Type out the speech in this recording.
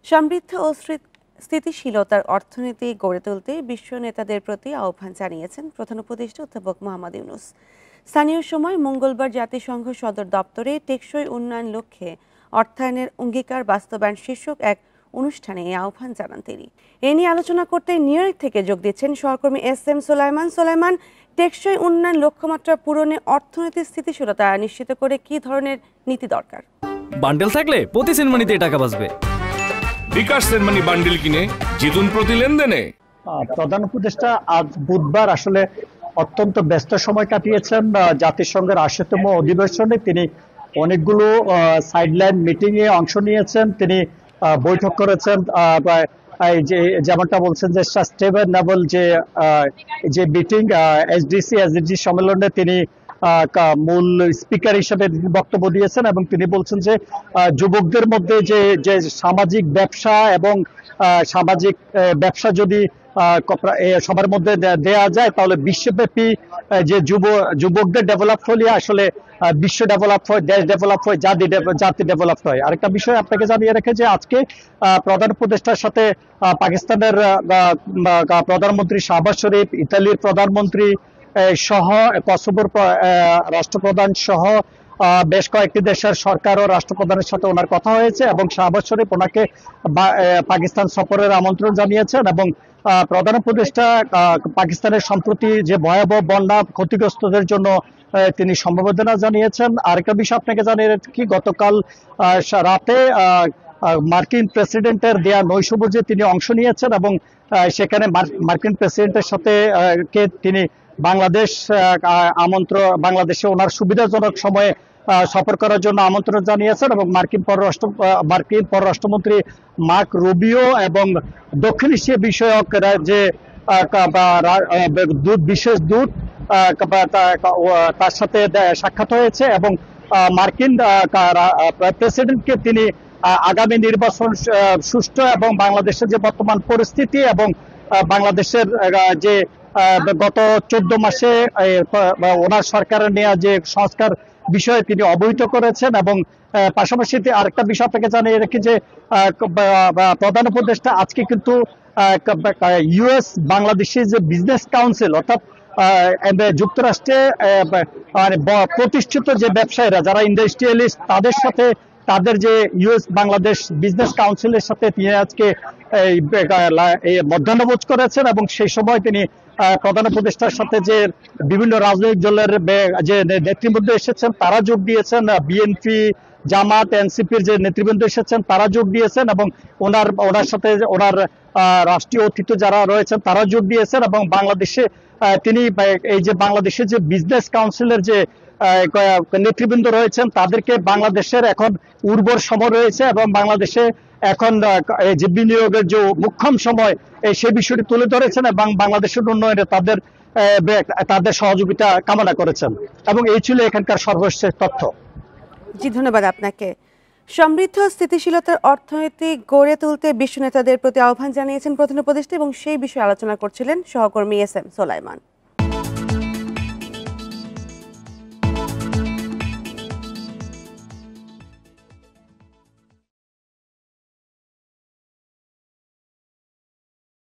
সমৃদ্ধ ও স্থিতিশীলতার অর্থনীতি গড়ে তুলতে বিশ্ব নেতাদের প্রতি আহ্বান জানিয়েছেন প্রধান উপদেষ্টা অধ্যাপক মোহাম্মদ ইউনূস। স্থানীয় সময় মঙ্গলবার জাতিসংঘ সদর দপ্তরে টেকসই উন্নয়ন লক্ষ্যে অর্থায়নের অঙ্গীকার বাস্তবায়ন শীর্ষক এক অনুষ্ঠানে এই আহ্বান জানান তিনি। এ নিয়ে আলোচনা করতে নিউ ইয়র্ক থেকে যোগ দিচ্ছেন সহকর্মী এস.এম. সোলাইমান। টেকসই উন্নয়ন লক্ষ্যমাত্রা পূরণে অর্থনৈতিক স্থিতিশীলতা নিশ্চিত করে কি ধরনের নীতি দরকার? বান্ডেল থাকলে প্রতি সেনমানিতে টাকা বাঁচবে। বিকাশ সেনমানি বান্ডেল কিনে জিতুন প্রতি লেনদেনে। প্রধান উপদেষ্টা আজ বুধবার আসলে অত্যন্ত ব্যস্ত সময় কাটিয়েছেন। জাতিসংঘের ৮০তম অধিবেশনে তিনি অনেকগুলো সাইডলাইন মিটিং এ অংশ নিয়েছেন। তিনি বৈঠক করেছেন। যেমনটা বলছেন যে সাস্টেইনেবল যে মিটিং এসডিজি সম্মেলনে তিনি মূল স্পিকার হিসেবে বক্তব্য দিয়েছেন এবং তিনি বলছেন যে যুবকদের মধ্যে যে সামাজিক ব্যবসা এবং সামাজিক ব্যবসা যদি সবার মধ্যে দেয়া যায় তাহলে বিশ্বব্যাপী যে যুবকদের ডেভেলপ হলে আসলে বিশ্ব ডেভেলপ হয়, দেশ ডেভেলপ হয়, জাতি ডেভেলপ হয়। আরেকটা বিষয় আপনাকে জানিয়ে রেখে যে আজকে প্রধান উপদেষ্টার সাথে পাকিস্তানের প্রধানমন্ত্রী শাহবাজ শরীফ, ইতালির প্রধানমন্ত্রী সহ কসোভোর রাষ্ট্রপ্রধান সহ বেশ কয়েকটি দেশের সরকার ও রাষ্ট্রপ্রধানের সাথে ওনার কথা হয়েছে এবং শাহবাজ শরীফ ওনাকে পাকিস্তান সফরের আমন্ত্রণ জানিয়েছেন এবং প্রধান উপদেষ্টা পাকিস্তানের সম্প্রতি যে ভয়াবহ বন্যা ক্ষতিগ্রস্তদের জন্য তিনি সমবেদনা জানিয়েছেন। আরেকটা বিষয় আপনাকে জানিয়ে রাখি, গতকাল রাতে মার্কিন প্রেসিডেন্টের দেয়া নৈশভোজে তিনি অংশ নিয়েছেন এবং সেখানে মার্কিন প্রেসিডেন্টের সাথে তিনি বাংলাদেশে ওনার সুবিধাজনক সময়ে সফর করার জন্য আমন্ত্রণ জানিয়েছেন এবং মার্কিন পররাষ্ট্রমন্ত্রী মার্ক রুবিও এবং দক্ষিণ এশিয়া বিষয়ক যে বিশেষ দূত তার সাথে সাক্ষাৎ হয়েছে এবং মার্কিন প্রেসিডেন্টকে তিনি আগামী নির্বাচন সুষ্ঠু এবং বাংলাদেশের যে বর্তমান পরিস্থিতি এবং বাংলাদেশের যে গত 14 মাসে ওনার সরকারের নেওয়া যে সংস্কার বিষয়ে তিনি অবহিত করেছেন এবং পাশাপাশি আরেকটা বিষয় আপনাকে জানিয়ে রাখি যে প্রধান উপদেষ্টা আজকে কিন্তু ইউএস বাংলাদেশের যে বিজনেস কাউন্সিল অর্থাৎ যুক্তরাষ্ট্রে প্রতিষ্ঠিত যে ব্যবসায়ীরা যারা ইন্ডাস্ট্রিয়ালিস্ট তাদের সাথে তাদের যে ইউএস বাংলাদেশ বিজনেস কাউন্সিলের সাথে তিনি আজকে মধ্যাহ্নভোজ করেছেন এবং সেই সময় তিনি প্রধান উপদেষ্টার সাথে যে বিভিন্ন রাজনৈতিক দলের যে নেতৃবৃন্দ এসেছেন তারা যোগ দিয়েছেন, বিএনপি, জামাত, এনসিপির যে নেতৃবৃন্দ এসেছেন তারা যোগ দিয়েছেন এবং ওনার সাথে ওনার রাষ্ট্রীয় অতিথি যারা রয়েছেন তারা যোগ দিয়েছেন এবং বাংলাদেশে তিনি এই যে বাংলাদেশের যে বিজনেস কাউন্সিলের যে নেতৃবৃন্দ রয়েছেন তাদেরকে বাংলাদেশের এখন উর্বর সময় রয়েছে এবং বাংলাদেশে এখন যে বিনিয়োগের যে মুখ্যম সময় সেই বিষয়টি তুলে ধরেছেন এবং বাংলাদেশের উন্নয়নে তাদের সহযোগিতা কামনা করেছেন এবং এই ছিল এখানকার সর্বশেষ তথ্য। জি, ধন্যবাদ আপনাকে। সমৃদ্ধ স্থিতিশীলতার অর্থনীতি গড়ে তুলতে বিশ্ব নেতাদের প্রতি আহ্বান জানিয়েছেন প্রধান উপদেষ্টা এবং সেই বিষয়ে আলোচনা করছিলেন সহকর্মী এস.এম. সোলাইমান।